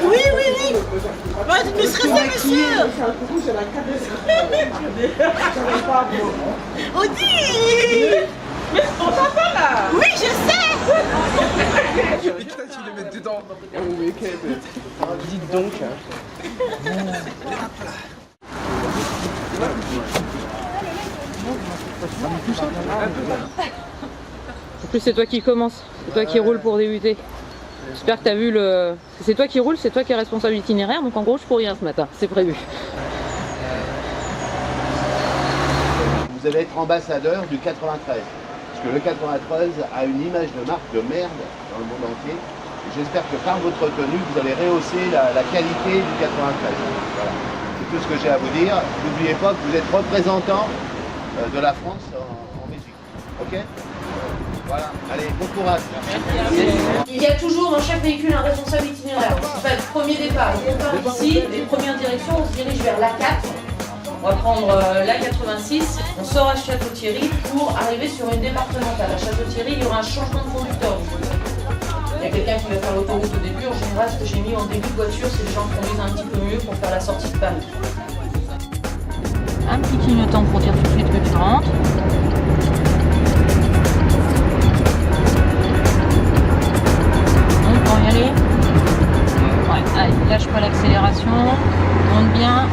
Oui, oui, oui. Ouais, ne stressez, monsieur. Audi. Mais on t'entend là. Oui, je sais. Putain, tu les mets dedans. Dites donc. En plus, c'est toi qui commence, c'est toi qui roule pour débuter. J'espère que tu as vu le... C'est toi qui roule, c'est toi qui es responsable d'itinéraire, donc en gros je fous rien ce matin, c'est prévu. Vous allez être ambassadeur du 93. Parce que le 93 a une image de marque de merde dans le monde entier. J'espère que par votre tenue, vous allez rehausser la qualité du 93. Voilà. C'est tout ce que j'ai à vous dire. N'oubliez pas que vous êtes représentant de la France en Belgique. Ok? Voilà. Allez, bon courage. Il y a toujours dans chaque véhicule un responsable itinéraire. Enfin, le premier départ, on part ici, les premières directions, on se dirige vers l'A4. On va prendre l'A86, on sort à Château-Thierry pour arriver sur une départementale. À Château-Thierry, il y aura un changement de conducteur. Il y a quelqu'un qui va faire l'autoroute au début. En général, ce que j'ai mis en début de voiture, c'est les gens qui conduisent un petit peu mieux pour faire la sortie de Paris. Un petit clignotant pour dire tout de suite que tu rentres. On peut y aller. Ouais, allez, lâche pas l'accélération. Monte bien.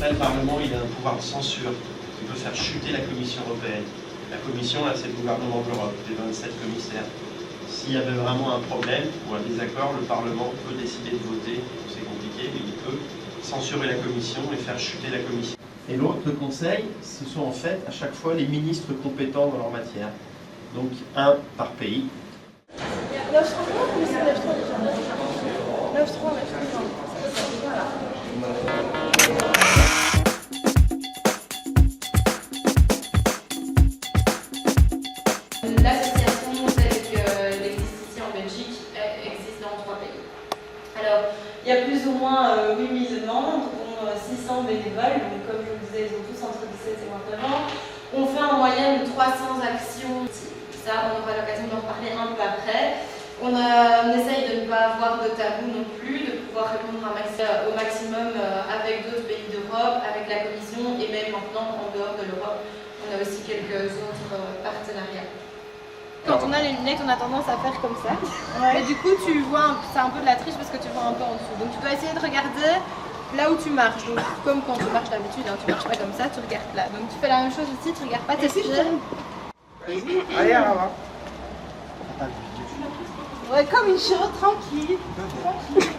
Le Parlement, il a un pouvoir de censure qui peut faire chuter la Commission européenne. La Commission, là, c'est le gouvernement de l'Europe, les 27 commissaires. S'il y avait vraiment un problème ou un désaccord, le Parlement peut décider de voter. C'est compliqué, mais il peut censurer la Commission et faire chuter la Commission. Et l'autre, le Conseil, ce sont en fait à chaque fois les ministres compétents dans leur matière. Donc un par pays. 9-3, commissaire 9-3 déjà. 9-3, 9-3. L'association telle qu'elle existe ici en Belgique existe dans 3 pays. Alors, il y a plus ou moins 8000 membres, dont 600 bénévoles, donc comme je vous disais, ils ont tous entre 17 et 29 ans. On fait en moyenne 300 actions. Ça, on aura l'occasion d'en reparler un peu après. On essaye de ne pas avoir de tabou non plus, de pouvoir répondre au maximum avec d'autres pays d'Europe, avec la Commission et même maintenant en dehors de l'Europe. On a aussi quelques autres partenariats. Quand on a les lunettes, on a tendance à faire comme ça. Ouais. Mais du coup, tu vois, c'est un peu de la triche parce que tu vois un peu en dessous. Donc tu dois essayer de regarder là où tu marches. Donc comme quand tu marches d'habitude, hein, tu marches pas comme ça, tu regardes là. Donc tu fais la même chose aussi, tu regardes pas tes pieds. Allez, à la Ouais, comme une chérie tranquille. Tranquille.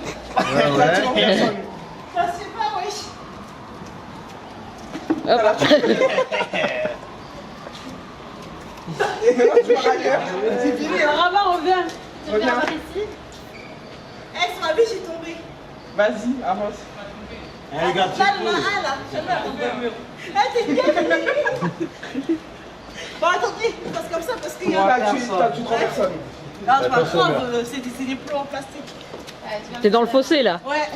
Ça se fait pas, wesh. Et maintenant, tu pars ailleurs. C'est fini, hein. Rabat, reviens. Tu viens par ici. Eh, sur la vie, j'ai tombé. Vas-y, avance. Là, le main, là. Je vais tomber au mur. Eh, t'es bien. Bon, attendez, je passe comme ça parce qu'il y a... Là, tu trouves personne. Non, c'est pas grave, c'est des plots en plastique. Ouais, tu viens T'es dans le fossé là. Ouais.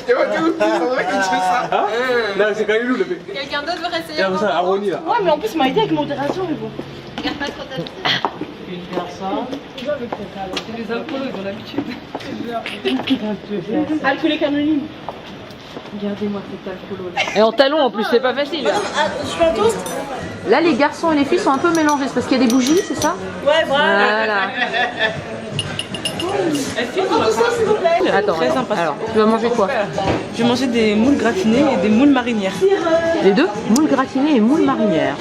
Et moi, tout, c'est vrai que tu fais ça. Non, c'est quand même lourd le mec. Quelqu'un d'autre veut essayer. Regarde ça, Aroni là. Ouais, mais en plus, il m'a aidé avec modération, mais bon. Regarde pas trop ta tête. Tu veux faire ça. Les Apollo, ils ont l'habitude. Ah, tous les canonines. Regardez-moi cet alcoolo là. Et en talons en plus, c'est pas facile là. Je fais un toast. Là, les garçons et les filles sont un peu mélangés. C'est parce qu'il y a des bougies, c'est ça? Ouais, voilà. Voilà. Tout ça, s'il vous plaît. Attends, Très attends. sympa. Alors, tu vas manger quoi? Je vais manger des moules gratinées et des moules marinières. Les deux? Moules gratinées et moules marinières.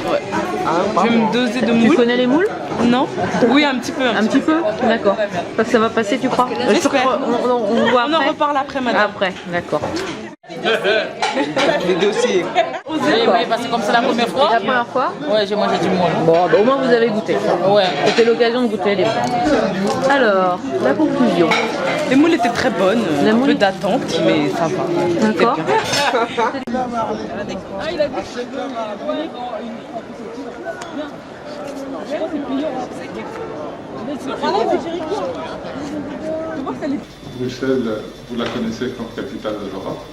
Je vais me doser de Tu moules. connais les moules? Non. Oui, un petit peu. Un petit peu. D'accord. Parce que ça va passer, tu crois? On voit On en après. reparle après, madame. Après, d'accord. Les dossiers. Oui, parce que comme c'est la première fois. La première fois? Ouais, j'ai mangé du moule. Bon, bah, au moins vous avez goûté. Ouais. C'était l'occasion de goûter les plats. Alors, la conclusion. Les moules étaient très bonnes, Les un moules- peu d'attente, mais ça va. D'accord. Bruxelles, vous la connaissez comme capitale de l'Europe.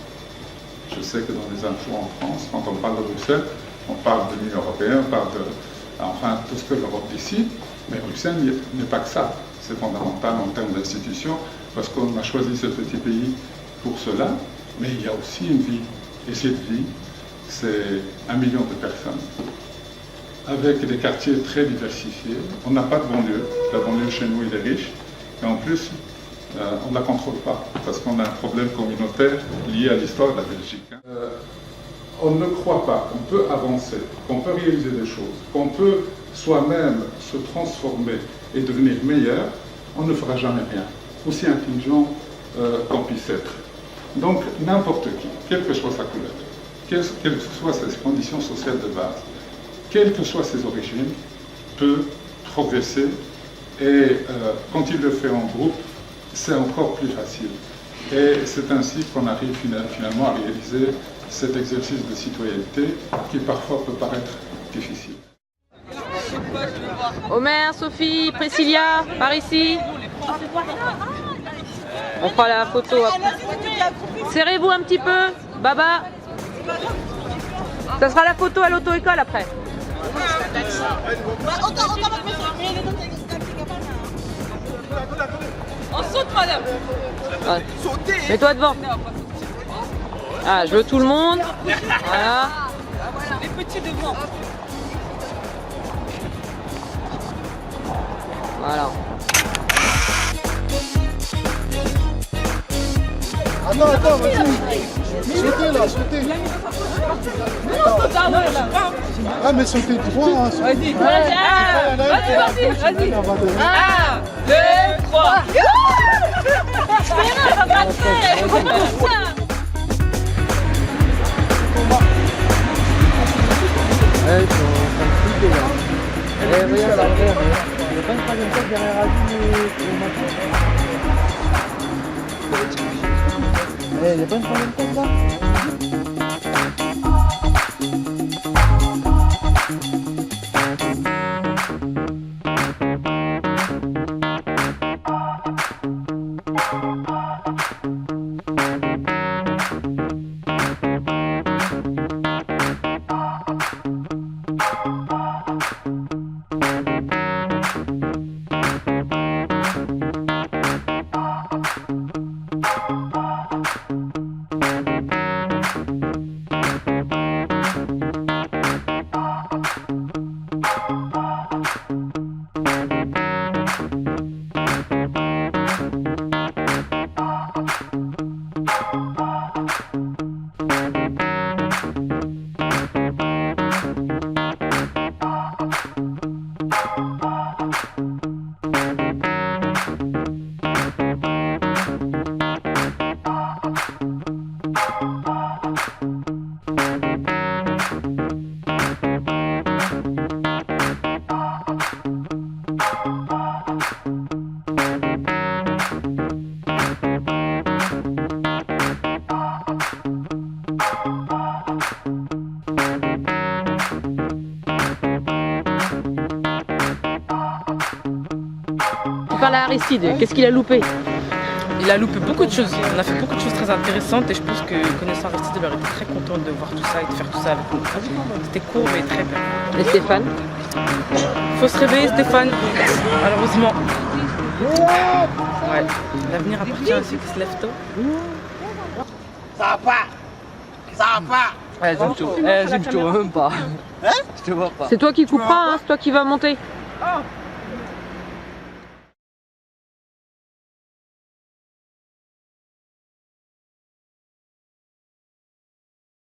Je sais que dans les infos en France, quand on parle de Bruxelles, on parle de l'Union européenne, on parle de enfin, tout ce que l'Europe décide. Mais Bruxelles n'est pas que ça. C'est fondamental en termes d'institutions, parce qu'on a choisi ce petit pays pour cela. Mais il y a aussi une vie. Et cette vie, c'est 1 million de personnes. Avec des quartiers très diversifiés. On n'a pas de banlieue. La banlieue chez nous, il est riche. Et en plus, on ne la contrôle pas, parce qu'on a un problème communautaire lié à l'histoire de la Belgique. On ne croit pas qu'on peut avancer, qu'on peut réaliser des choses, qu'on peut soi-même se transformer et devenir meilleur, on ne fera jamais rien, aussi intelligent qu'on puisse être. Donc n'importe qui, quelle que soit sa couleur, quelles que soient ses conditions sociales de base, quelles que soient ses origines, peut progresser et quand il le fait en groupe, c'est encore plus facile. Et c'est ainsi qu'on arrive finalement à réaliser cet exercice de citoyenneté qui parfois peut paraître difficile. Omer, Sophie, Priscilla, par ici. On fera la photo après. Serrez-vous un petit peu, Baba. Ça sera la photo à l'auto-école après. On saute, madame. Ouais. Mets-toi devant. Ah, je veux tout le monde. Voilà. Les petits devant. Voilà. Attends, vas-y. Sautez là, sautez. Ah, mais sautez droit. Hein, Vas-y, vas-y. 1, 2, 3. Il n'y a pas une troisième tête là? Parle à Aristide, qu'est-ce qu'il a loupé? Il a loupé beaucoup de choses. On a fait beaucoup de choses très intéressantes et je pense que connaissant Aristide, il aurait été très content de voir tout ça et de faire tout ça avec nous. C'était court mais très bien. Et Stéphane? Faut se réveiller, Stéphane, malheureusement. Ouais, l'avenir appartient à ceux qui se lèvent tôt. Ça va pas. Ça va pas. Je te vois même pas. Je te vois pas. C'est toi qui couperas, hein, c'est toi qui vas monter.